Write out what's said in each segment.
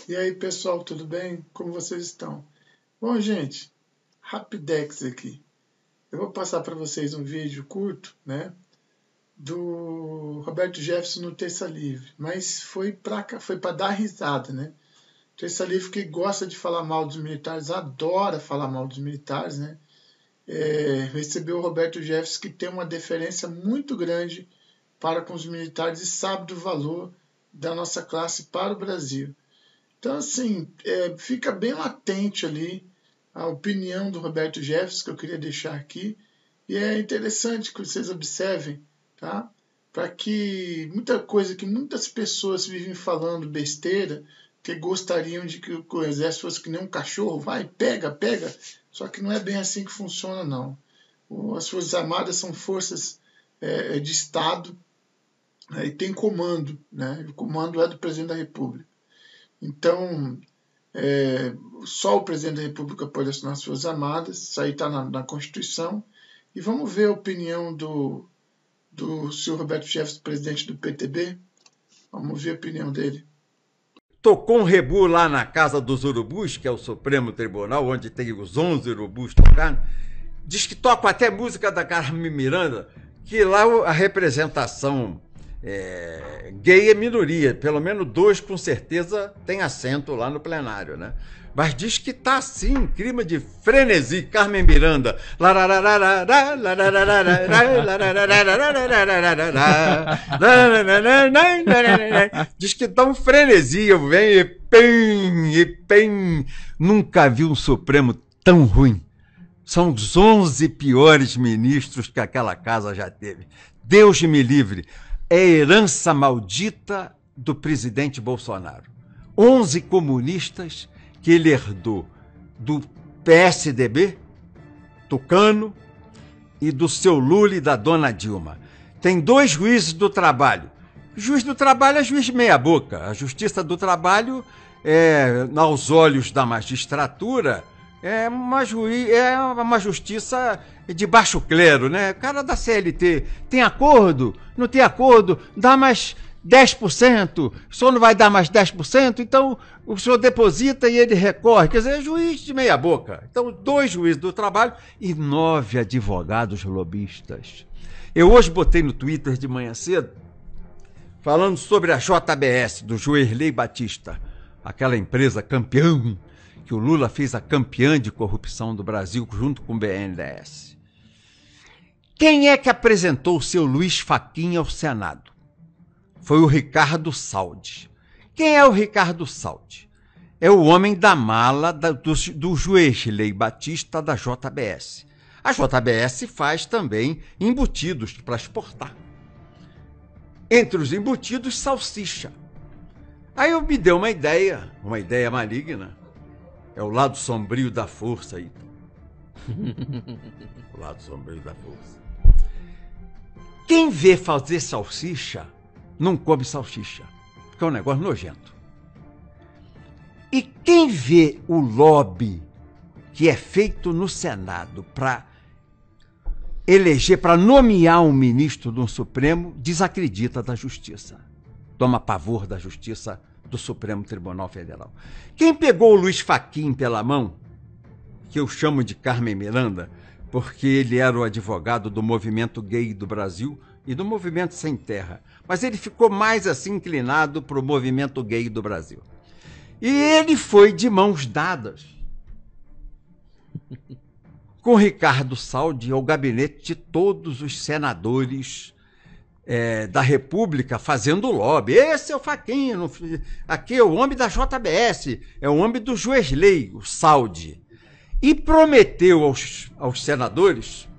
E aí, pessoal, tudo bem? Como vocês estão? Bom, gente, Rapidex aqui. Eu vou passar para vocês um vídeo curto, né, do Roberto Jefferson no Terça Livre, mas foi para dar risada, né? Terça Livre que gosta de falar mal dos militares, adora falar mal dos militares, né? Recebeu o Roberto Jefferson, que tem uma deferência muito grande para com os militares e sabe do valor da nossa classe para o Brasil. Então, assim, fica bem latente ali a opinião do Roberto Jefferson, que eu queria deixar aqui, e é interessante que vocês observem, tá? Para que muita coisa que muitas pessoas vivem falando besteira, que gostariam de que o exército fosse que nem um cachorro, vai, pega, pega, só que não é bem assim que funciona, não. As Forças Armadas são forças de Estado, né, e tem comando, né? O comando é do Presidente da República. Então, só o Presidente da República pode assinar as Forças Armadas, isso aí está na Constituição, e vamos ver a opinião do senhor Roberto Jefferson, presidente do PTB, vamos ver a opinião dele. Tocou um rebu lá na Casa dos Urubus, que é o Supremo Tribunal, onde tem os 11 urubus tocando, diz que toca até música da Carmen Miranda, que lá a representação gay é minoria, pelo menos 2 com certeza tem assento lá no plenário, né? Mas diz que tá assim, clima de frenesi, Carmen Miranda. Diz que tá um frenesi, eu venho e pem. Nunca vi um Supremo tão ruim. São os 11 piores ministros que aquela casa já teve. Deus me livre. É a herança maldita do presidente Bolsonaro. 11 comunistas que ele herdou do PSDB, Tucano, e do seu Lula e da dona Dilma. Tem 2 juízes do trabalho. O juiz do trabalho é juiz meia boca. A justiça do trabalho, aos olhos da magistratura, é uma justiça de baixo clero, né? O cara da CLT tem acordo, não tem acordo, dá mais 10%, o senhor não vai dar mais 10%, então o senhor deposita e ele recorre. Quer dizer, é juiz de meia boca. Então, 2 juízes do trabalho e 9 advogados lobistas. Eu hoje botei no Twitter de manhã cedo, falando sobre a JBS, do Joerley Batista, aquela empresa campeã, que o Lula fez a campeã de corrupção do Brasil junto com o BNDES. Quem é que apresentou o seu Luiz Fachin ao Senado? Foi o Ricardo Saldi. Quem é o Ricardo Saldi? É o homem da mala do Joerley Batista da JBS. A JBS faz também embutidos para exportar. Entre os embutidos, salsicha. Aí eu me dei uma ideia maligna. É o lado sombrio da força aí. O lado sombrio da força. Quem vê fazer salsicha, não come salsicha, porque é um negócio nojento. E quem vê o lobby que é feito no Senado para eleger, para nomear um ministro do Supremo, desacredita da justiça. Toma pavor da justiça do Supremo Tribunal Federal. Quem pegou o Luiz Fachin pela mão, que eu chamo de Carmen Miranda, porque ele era o advogado do movimento gay do Brasil e do movimento Sem Terra, mas ele ficou mais assim inclinado para o movimento gay do Brasil. E ele foi de mãos dadas com Ricardo Saldi ao gabinete de todos os senadores da República fazendo lobby. Esse é o Fachin, aqui é o homem da JBS, é o homem do Joerley, o Saldi. E prometeu aos senadores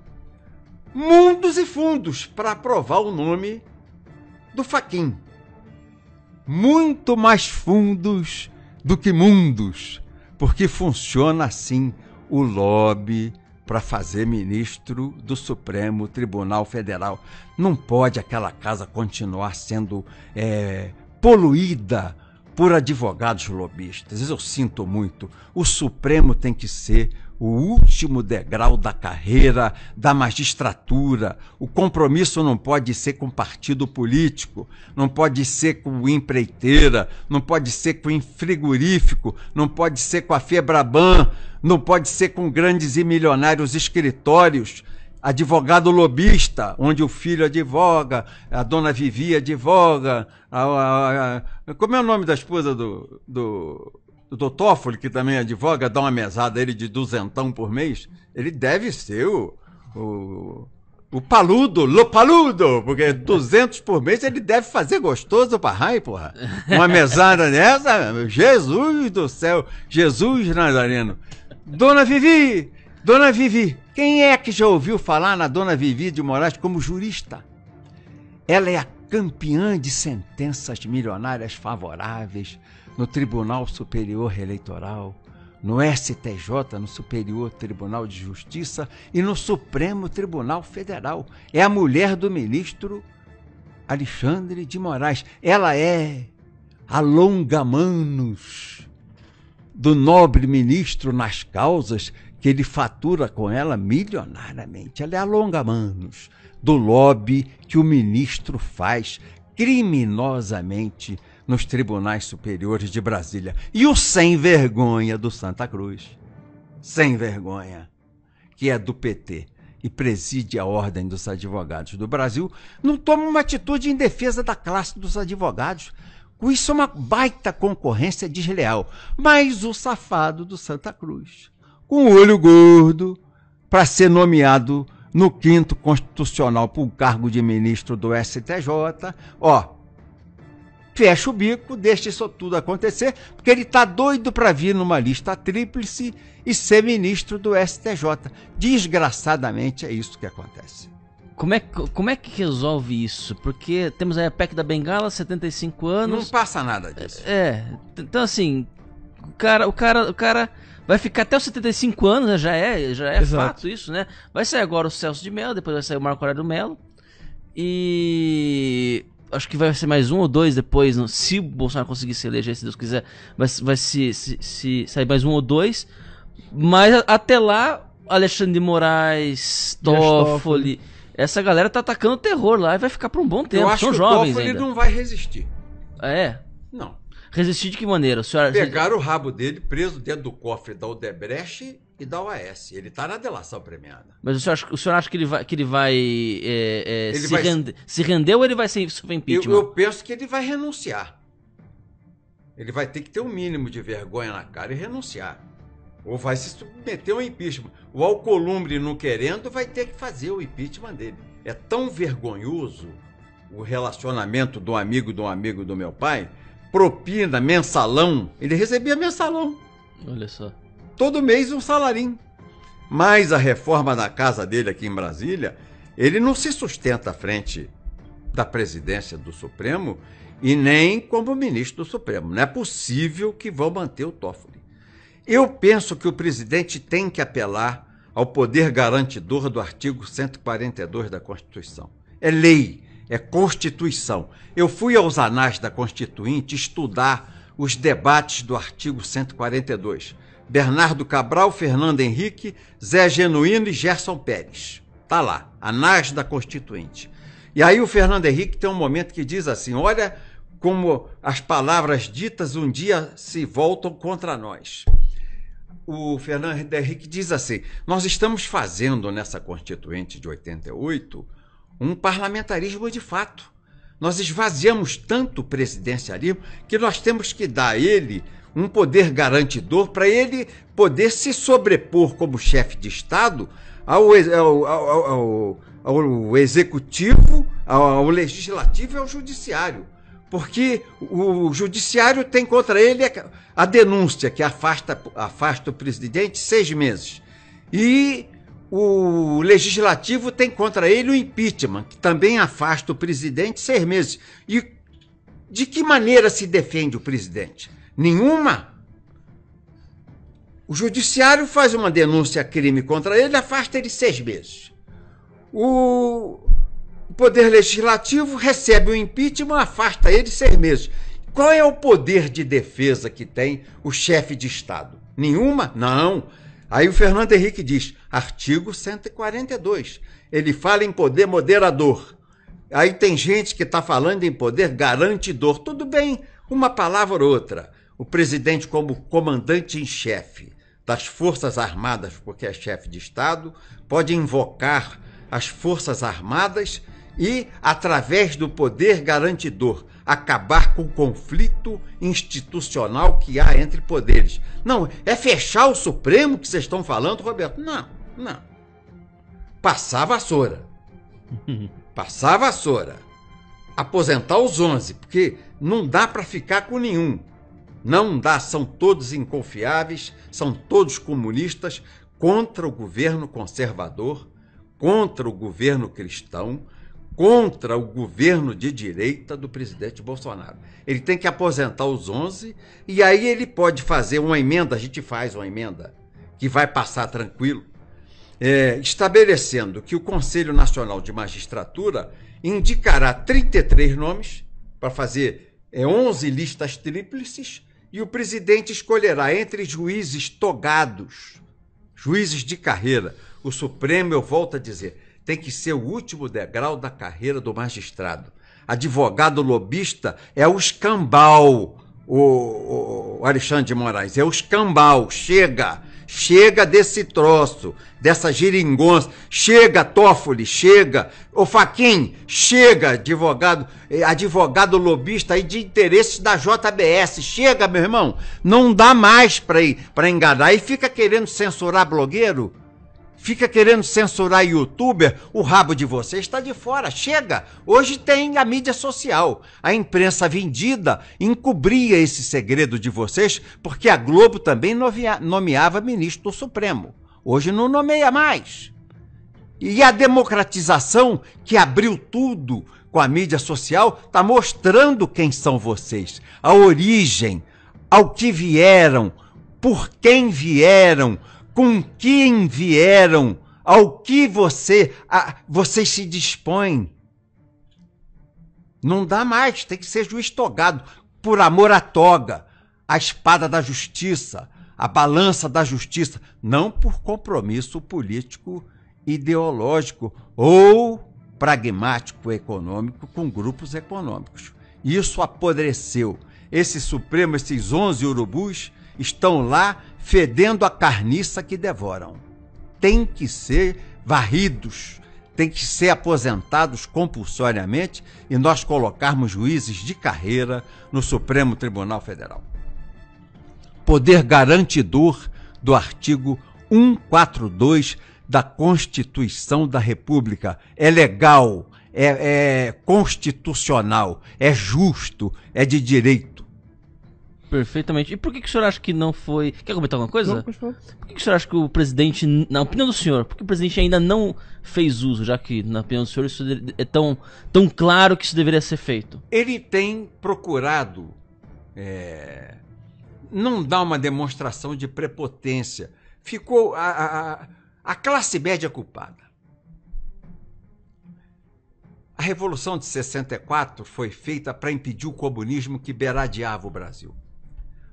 mundos e fundos para aprovar o nome do Fachin. Muito mais fundos do que mundos, porque funciona assim o lobby para fazer ministro do Supremo Tribunal Federal. Não pode aquela casa continuar sendo poluída por advogados lobistas. Eu sinto muito. O Supremo tem que ser o último degrau da carreira da magistratura. O compromisso não pode ser com partido político, não pode ser com empreiteira, não pode ser com frigorífico, não pode ser com a Febraban, não pode ser com grandes e milionários escritórios. Advogado lobista, onde o filho advoga, a dona Vivi advoga, como é o nome da esposa do Toffoli, que também advoga, dá uma mesada a ele de R$200 por mês? Ele deve ser o paludo, porque 200 por mês ele deve fazer gostoso pra raio, porra. Uma mesada dessa, Jesus do céu, Jesus Nazareno. Dona Vivi, quem é que já ouviu falar na Dona Vivi de Moraes como jurista? Ela é a campeã de sentenças milionárias favoráveis no Tribunal Superior Eleitoral, no STJ, no Superior Tribunal de Justiça e no Supremo Tribunal Federal. É a mulher do ministro Alexandre de Moraes. Ela é a longa-manos do nobre ministro nas causas que ele fatura com ela milionariamente. Ela é a longa-manos do lobby que o ministro faz criminosamente nos tribunais superiores de Brasília. E o sem vergonha do Santa Cruz, sem vergonha, que é do PT e preside a Ordem dos Advogados do Brasil, não toma uma atitude em defesa da classe dos advogados. Com isso é uma baita concorrência desleal. Mas o safado do Santa Cruz, com o olho gordo, para ser nomeado no 5º Constitucional para o cargo de ministro do STJ, fecha o bico, deixa isso tudo acontecer, porque ele está doido para vir numa lista tríplice e ser ministro do STJ. Desgraçadamente é isso que acontece. Como é que resolve isso? Porque temos aí a PEC da Bengala, 75 anos. Não passa nada disso. Então assim, o cara vai ficar até os 75 anos, né? Já é fato isso, né? Vai sair agora o Celso de Mello, depois vai sair o Marco Aurélio Mello. E acho que vai ser mais um ou dois depois, se o Bolsonaro conseguir se eleger, se Deus quiser, vai se sair mais um ou dois. Mas até lá, Alexandre de Moraes, Toffoli, essa galera tá atacando o terror lá e vai ficar por um bom tempo. Eu acho São que jovens o Toffoli ainda. não vai resistir. É? Não. Resistir de que maneira? Pegaram o rabo dele preso dentro do cofre da Odebrecht e da OAS. Ele está na delação premiada. Mas o senhor acha que ele vai se render ou ele vai sofrer impeachment? Eu penso que ele vai renunciar. Ele vai ter que ter um mínimo de vergonha na cara e renunciar. Ou vai se submeter ao impeachment. O Alcolumbre, não querendo, vai ter que fazer o impeachment dele. É tão vergonhoso o relacionamento do amigo do meu pai. Propina, mensalão. Ele recebia mensalão. Olha só. Todo mês um salarinho. Mas a reforma da casa dele aqui em Brasília, ele não se sustenta à frente da presidência do Supremo e nem como ministro do Supremo. Não é possível que vão manter o Toffoli. Eu penso que o presidente tem que apelar ao poder garantidor do artigo 142 da Constituição. É lei. É Constituição. Eu fui aos anais da Constituinte estudar os debates do artigo 142. Bernardo Cabral, Fernando Henrique, Zé Genuíno e Gerson Pérez. Tá lá, anais da Constituinte. E aí o Fernando Henrique tem um momento que diz assim, olha como as palavras ditas um dia se voltam contra nós. O Fernando Henrique diz assim, nós estamos fazendo nessa Constituinte de 88 um parlamentarismo de fato. Nós esvaziamos tanto o presidencialismo que nós temos que dar a ele um poder garantidor para ele poder se sobrepor como chefe de Estado ao executivo, ao legislativo e ao judiciário. Porque o judiciário tem contra ele a denúncia que afasta o presidente 6 meses. E o legislativo tem contra ele o impeachment, que também afasta o presidente 6 meses. E de que maneira se defende o presidente? Nenhuma. O judiciário faz uma denúncia crime contra ele, afasta ele 6 meses. O poder legislativo recebe o impeachment, afasta ele 6 meses. Qual é o poder de defesa que tem o chefe de Estado? Nenhuma? Não. Aí o Fernando Henrique diz, artigo 142, ele fala em poder moderador. Aí tem gente que está falando em poder garantidor. Tudo bem, uma palavra ou outra. O presidente, como comandante em chefe das Forças Armadas, porque é chefe de Estado, pode invocar as Forças Armadas e, através do poder garantidor, acabar com o conflito institucional que há entre poderes. Não, é fechar o Supremo que vocês estão falando, Roberto? Não. Passar a vassoura. Passar a vassoura. Aposentar os 11, porque não dá para ficar com nenhum. Não dá, são todos inconfiáveis, são todos comunistas, contra o governo conservador, contra o governo cristão, contra o governo de direita do presidente Bolsonaro. Ele tem que aposentar os 11 e aí ele pode fazer uma emenda, a gente faz uma emenda que vai passar tranquilo, estabelecendo que o Conselho Nacional de Magistratura indicará 33 nomes para fazer 11 listas tríplices e o presidente escolherá entre juízes togados, juízes de carreira. O Supremo, eu volto a dizer, tem que ser o último degrau da carreira do magistrado. Advogado lobista é o escambau, o Alexandre de Moraes, é o escambau. Chega desse troço, dessa geringonça. Chega, Toffoli, chega. Ô Fachin, chega, advogado lobista aí de interesses da JBS. Chega, meu irmão. Não dá mais para enganar. E fica querendo censurar blogueiro? Fica querendo censurar youtuber? O rabo de vocês está de fora. Chega! Hoje tem a mídia social. A imprensa vendida encobria esse segredo de vocês, porque a Globo também nomeava ministro do Supremo. Hoje não nomeia mais. E a democratização, que abriu tudo com a mídia social, está mostrando quem são vocês. A origem, ao que vieram, por quem vieram, com quem vieram, ao que vocês se dispõem. Não dá mais, tem que ser juiz togado, por amor à toga, a espada da justiça, a balança da justiça, não por compromisso político, ideológico ou pragmático econômico com grupos econômicos. Isso apodreceu. Esse Supremo, esses 11 urubus, estão lá fedendo a carniça que devoram. Tem que ser varridos, tem que ser aposentados compulsoriamente e nós colocarmos juízes de carreira no Supremo Tribunal Federal. Poder garantidor do artigo 142 da Constituição da República. É legal, é constitucional, é justo, é de direito. Perfeitamente. E por que o senhor acha que não foi... Quer comentar alguma coisa? Não, por favor. Por que o senhor acha que o presidente, na opinião do senhor, por que o presidente ainda não fez uso, já que, na opinião do senhor, isso é tão claro que isso deveria ser feito? Ele tem procurado não dar uma demonstração de prepotência. Ficou a classe média culpada. A Revolução de 64 foi feita para impedir o comunismo que beradeava o Brasil.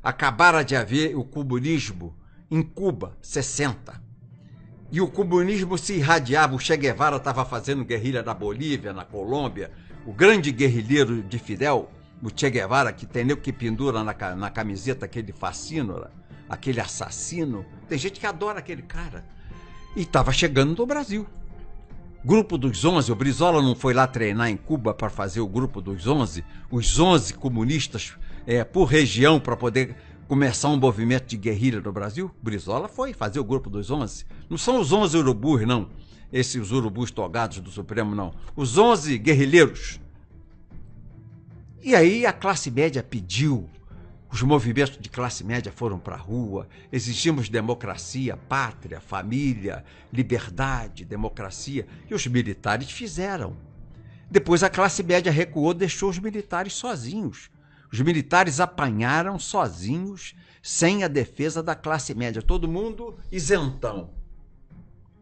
Acabara de haver o comunismo em Cuba, 60. E o comunismo se irradiava. O Che Guevara estava fazendo guerrilha na Bolívia, na Colômbia. O grande guerrilheiro de Fidel, o Che Guevara, que tem nego que pendura na camiseta aquele fascínora, aquele assassino. Tem gente que adora aquele cara. E estava chegando no Brasil. Grupo dos 11, o Brizola não foi lá treinar em Cuba para fazer o Grupo dos 11, os 11 comunistas por região para poder começar um movimento de guerrilha no Brasil? Brizola foi fazer o Grupo dos 11. Não são os 11 urubus, não. Esses urubus togados do Supremo, não. Os 11 guerrilheiros. E aí a classe média pediu. Os movimentos de classe média foram para a rua, exigimos democracia, pátria, família, liberdade, democracia, e os militares fizeram. Depois a classe média recuou, deixou os militares sozinhos. Os militares apanharam sozinhos, sem a defesa da classe média, todo mundo isentão.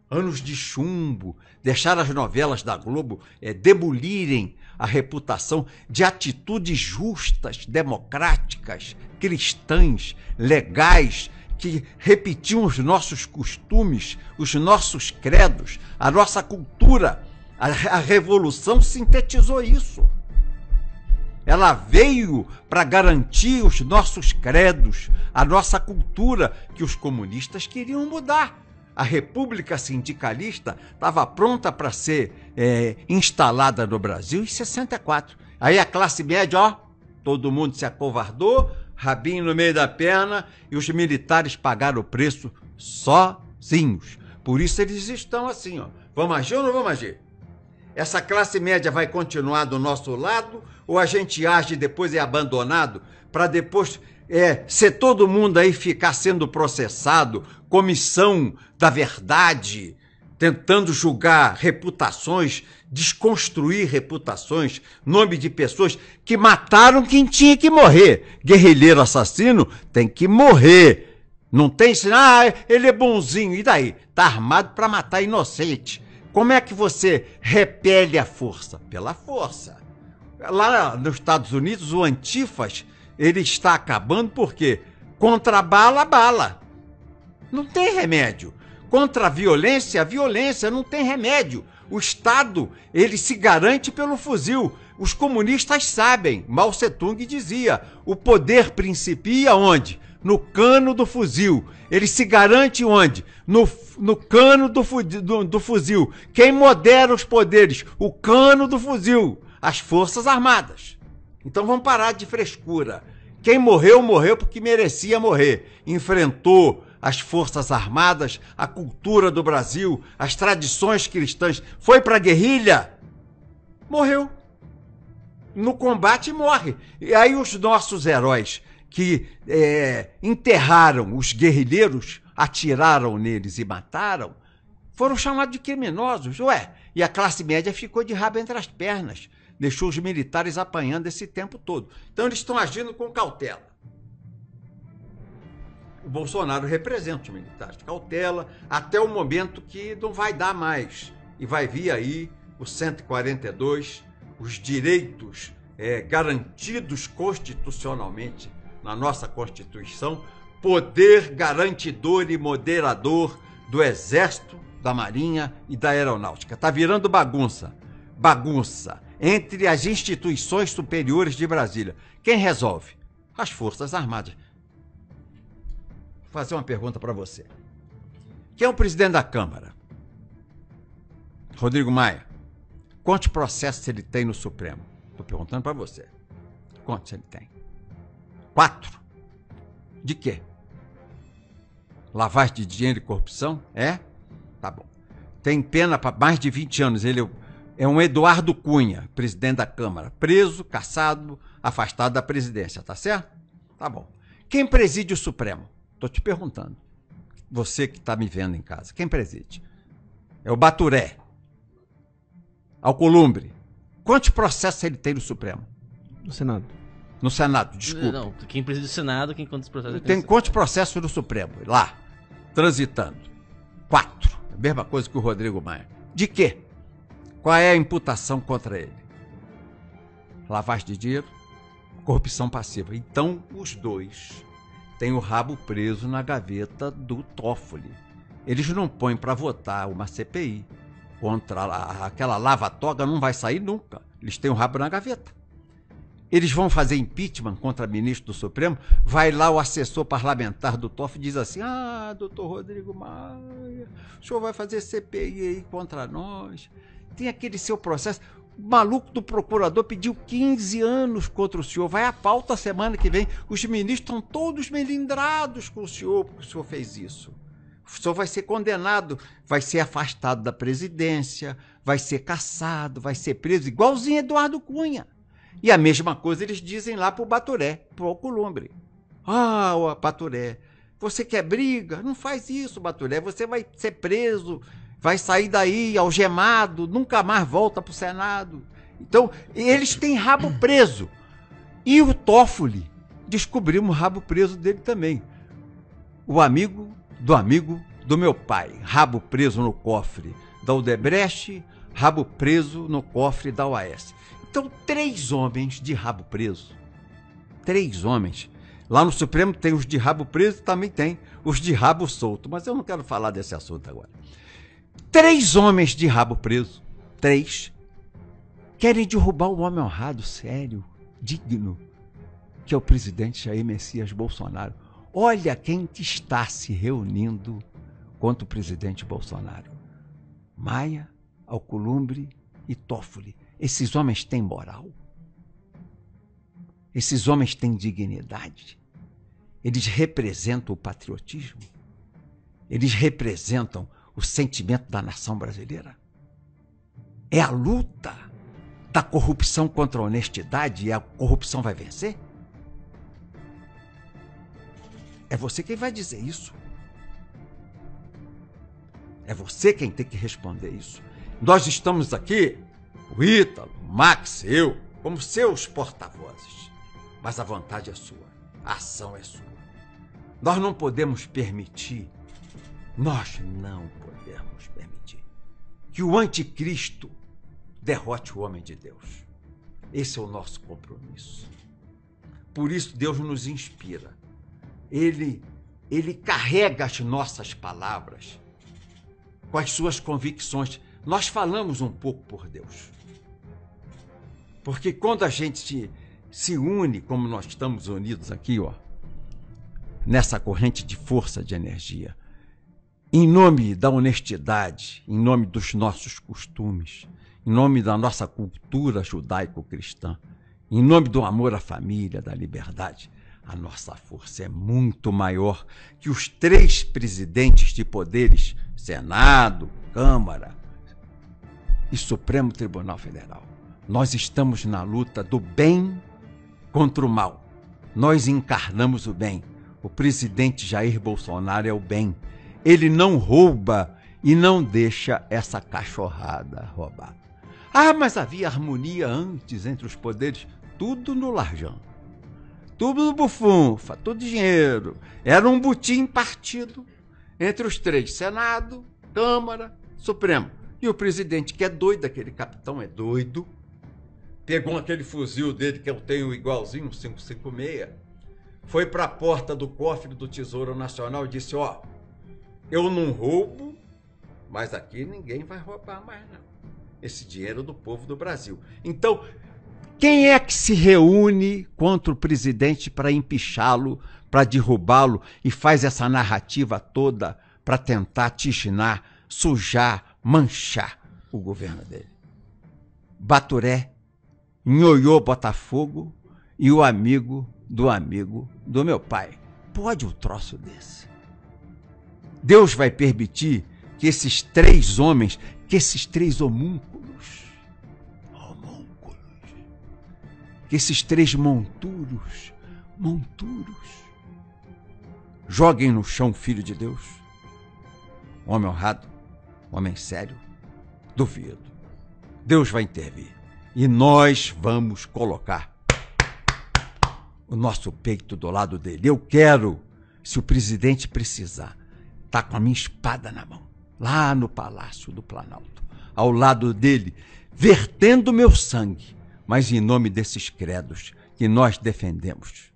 anos de chumbo, deixar as novelas da Globo demolirem a reputação de atitudes justas, democráticas, cristãs, legais, que repetiam os nossos costumes, os nossos credos, a nossa cultura. A Revolução sintetizou isso. Ela veio para garantir os nossos credos, a nossa cultura, que os comunistas queriam mudar. A República Sindicalista estava pronta para ser instalada no Brasil em 64. Aí a classe média, ó, todo mundo se acovardou, rabinho no meio da perna, e os militares pagaram o preço sozinhos. Por isso eles estão assim, ó. Vamos agir ou não vamos agir? Essa classe média vai continuar do nosso lado ou a gente age e depois é abandonado para depois ser todo mundo aí ficar sendo processado, comissão da verdade, tentando julgar reputações, desconstruir reputações, nome de pessoas que mataram quem tinha que morrer. Guerrilheiro assassino tem que morrer. Não tem ele é bonzinho. E daí? Tá armado para matar inocente. Como é que você repele a força? Pela força. Lá nos Estados Unidos, o Antifas, ele está acabando porque contra a bala, bala. Não tem remédio. Contra a violência, não tem remédio. O Estado, ele se garante pelo fuzil. Os comunistas sabem. Mao Tse-tung dizia, o poder principia onde? No cano do fuzil. Ele se garante onde? No cano do fuzil. Quem modera os poderes? O cano do fuzil. As Forças Armadas. Então vamos parar de frescura. Quem morreu, morreu porque merecia morrer. Enfrentou as Forças Armadas, a cultura do Brasil, as tradições cristãs. Foi para a guerrilha, morreu. No combate morre. E aí os nossos heróis que enterraram os guerrilheiros, atiraram neles e mataram, foram chamados de criminosos. E a classe média ficou de rabo entre as pernas. Deixou os militares apanhando esse tempo todo. Então eles estão agindo com cautela. O Bolsonaro representa os militares. Cautela até o momento que não vai dar mais. E vai vir aí o 142, os direitos garantidos constitucionalmente na nossa Constituição, poder garantidor e moderador do Exército, da Marinha e da Aeronáutica. Está virando bagunça. Bagunça entre as instituições superiores de Brasília. Quem resolve? As Forças Armadas. Vou fazer uma pergunta para você. Quem é o presidente da Câmara? Rodrigo Maia. Quantos processos ele tem no Supremo? Estou perguntando para você. Quantos ele tem? 4. De quê? Lavagem de dinheiro e corrupção? Tá bom. Tem pena para mais de 20 anos. Ele é um Eduardo Cunha, presidente da Câmara. Preso, cassado, afastado da presidência. Tá certo? Tá bom. Quem preside o Supremo? Estou te perguntando. Você que está me vendo em casa. Quem preside? É o Baturé. Alcolumbre. Quantos processos ele tem no Supremo? No Senado. No Senado, desculpa. Não, quem preside o Senado, quem quantos processos tem quantos processos no Supremo? Lá, transitando. 4. A mesma coisa que o Rodrigo Maia. De quê? Qual é a imputação contra ele? Lavagem de dinheiro, corrupção passiva. Então, os dois têm o rabo preso na gaveta do Toffoli. Eles não põem para votar uma CPI contra aquela lava-toga, não vai sair nunca. Eles têm o rabo na gaveta. Eles vão fazer impeachment contra ministro do Supremo, vai lá o assessor parlamentar do Toffoli e diz assim, doutor Rodrigo Maia, o senhor vai fazer CPI aí contra nós, tem aquele seu processo, o maluco do procurador pediu 15 anos contra o senhor, vai à pauta semana que vem, os ministros estão todos melindrados com o senhor, porque o senhor fez isso. O senhor vai ser condenado, vai ser afastado da presidência, vai ser cassado, vai ser preso, igualzinho Eduardo Cunha. E a mesma coisa eles dizem lá para o Baturé, para o Alcolumbre. Baturé, você quer briga? Não faz isso, Baturé, você vai ser preso, vai sair daí algemado, nunca mais volta para o Senado. Então, eles têm rabo preso. E o Toffoli, descobrimos o rabo preso dele também. O amigo do amigo do meu pai, rabo preso no cofre da Odebrecht, rabo preso no cofre da OAS. Então, 3 homens de rabo preso. 3 homens. Lá no Supremo tem os de rabo preso, também tem os de rabo solto. Mas eu não quero falar desse assunto agora. 3 homens de rabo preso. 3. Querem derrubar o homem honrado, sério, digno, que é o presidente Jair Messias Bolsonaro. Olha quem está se reunindo contra o presidente Bolsonaro. Maia, Alcolumbre e Toffoli. Esses homens têm moral? Esses homens têm dignidade? Eles representam o patriotismo? Eles representam o sentimento da nação brasileira? É a luta da corrupção contra a honestidade e a corrupção vai vencer? É você quem vai dizer isso. É você quem tem que responder isso. Nós estamos aqui, o Ítalo, o Max, eu, como seus porta-vozes. Mas a vontade é sua, a ação é sua. Nós não podemos permitir, que o anticristo derrote o homem de Deus. Esse é o nosso compromisso. Por isso Deus nos inspira. Ele carrega as nossas palavras com as suas convicções. Nós falamos um pouco por Deus. Porque quando a gente se une, como nós estamos unidos aqui, ó, nessa corrente de força, de energia, em nome da honestidade, em nome dos nossos costumes, em nome da nossa cultura judaico-cristã, em nome do amor à família, da liberdade, a nossa força é muito maior que os 3 presidentes de poderes, Senado, Câmara e Supremo Tribunal Federal. Nós estamos na luta do bem contra o mal. Nós encarnamos o bem. O presidente Jair Bolsonaro é o bem. Ele não rouba e não deixa essa cachorrada roubar. Ah, mas havia harmonia antes entre os poderes. Tudo no larjão. Tudo bufunfa, tudo dinheiro. Era um butim partido entre os 3, Senado, Câmara, Supremo. E o presidente, que é doido, aquele capitão é doido, pegou aquele fuzil dele, que eu tenho igualzinho, um 556, foi para a porta do cofre do Tesouro Nacional e disse, ó, eu não roubo, mas aqui ninguém vai roubar mais não. Esse dinheiro do povo do Brasil. Então, quem é que se reúne contra o presidente para empichá-lo, para derrubá-lo e faz essa narrativa toda para tentar tisnar, sujar, manchar o governo dele? Baturé, Nhôiô Botafogo e o amigo do meu pai. Pode um troço desse? Deus vai permitir que esses 3 homens, que esses 3 homúnculos, que esses 3 monturos, joguem no chão o Filho de Deus? Homem honrado, homem sério? Duvido. Deus vai intervir. E nós vamos colocar o nosso peito do lado dele. Eu quero, se o presidente precisar, tá com a minha espada na mão, lá no Palácio do Planalto, ao lado dele, vertendo meu sangue, mas em nome desses credos que nós defendemos.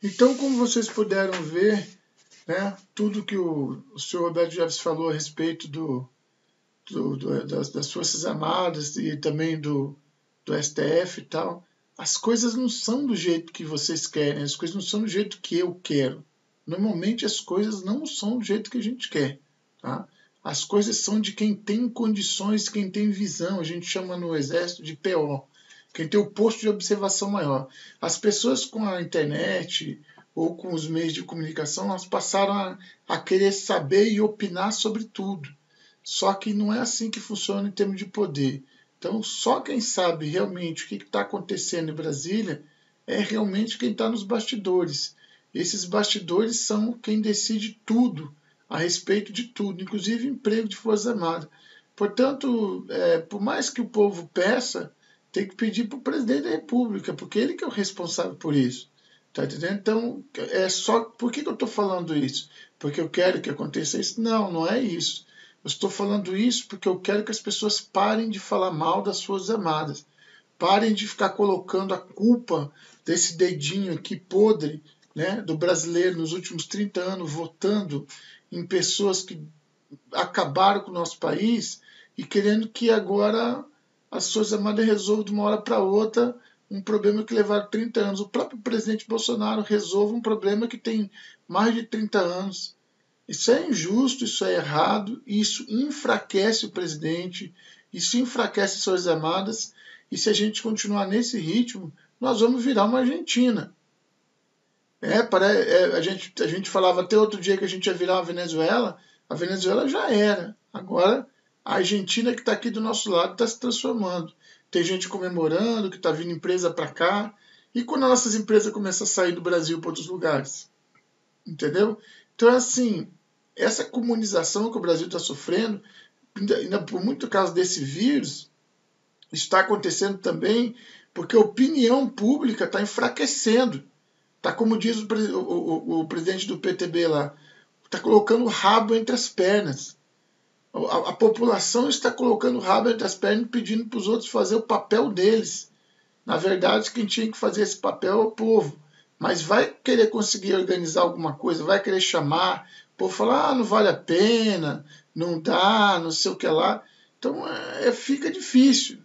Então, como vocês puderam ver, né, tudo que o senhor Roberto Jefferson falou a respeito das Forças Armadas e também do STF e tal, as coisas não são do jeito que vocês querem, as coisas não são do jeito que eu quero. Normalmente as coisas não são do jeito que a gente quer. Tá? As coisas são de quem tem condições, quem tem visão, a gente chama no Exército de PO. Quem tem o posto de observação maior. As pessoas com a internet ou com os meios de comunicação, elas passaram a querer saber e opinar sobre tudo. Só que não é assim que funciona em termos de poder. Então, só quem sabe realmente o que está acontecendo em Brasília é realmente quem está nos bastidores. Esses bastidores são quem decide tudo, a respeito de tudo, inclusive emprego de Força Armada. Portanto, por mais que o povo peça, tem que pedir para o presidente da República, porque ele que é o responsável por isso. Tá entendendo? Então, por que eu estou falando isso? Porque eu quero que aconteça isso? Não, não é isso. Eu estou falando isso porque eu quero que as pessoas parem de falar mal das Forças Armadas. Parem de ficar colocando a culpa desse dedinho aqui podre, né, do brasileiro nos últimos 30 anos votando em pessoas que acabaram com o nosso país e querendo que agora as Forças Armadas resolvam de uma hora para outra um problema que levaram 30 anos. O próprio presidente Bolsonaro resolve um problema que tem mais de 30 anos. Isso é injusto, isso é errado, isso enfraquece o presidente, isso enfraquece as Forças Armadas, e se a gente continuar nesse ritmo, nós vamos virar uma Argentina. A gente falava até outro dia que a gente ia virar uma Venezuela, a Venezuela já era. Agora, a Argentina que está aqui do nosso lado está se transformando. Tem gente comemorando que está vindo empresa para cá. E quando as nossas empresas começam a sair do Brasil para outros lugares? Entendeu? Então, assim, essa comunização que o Brasil está sofrendo, ainda por muito causa desse vírus, está acontecendo também porque a opinião pública está enfraquecendo. Está, como diz o presidente do PTB lá, está colocando o rabo entre as pernas. A população está colocando o rabo entre as pernas e pedindo para os outros fazer o papel deles. Na verdade, quem tinha que fazer esse papel é o povo. Mas vai querer conseguir organizar alguma coisa, vai querer chamar, o povo fala, não vale a pena, não dá, não sei o que lá. Então fica difícil.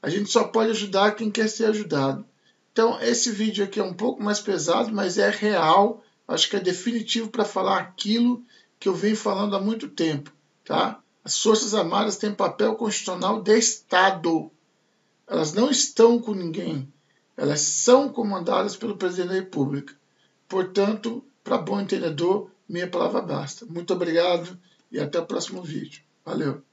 A gente só pode ajudar quem quer ser ajudado. Então, esse vídeo aqui é um pouco mais pesado, mas é real. Acho que é definitivo para falar aquilo que eu venho falando há muito tempo. Tá? As Forças Armadas têm papel constitucional de Estado. Elas não estão com ninguém. Elas são comandadas pelo presidente da República. Portanto, para bom entendedor, minha palavra basta. Muito obrigado e até o próximo vídeo. Valeu!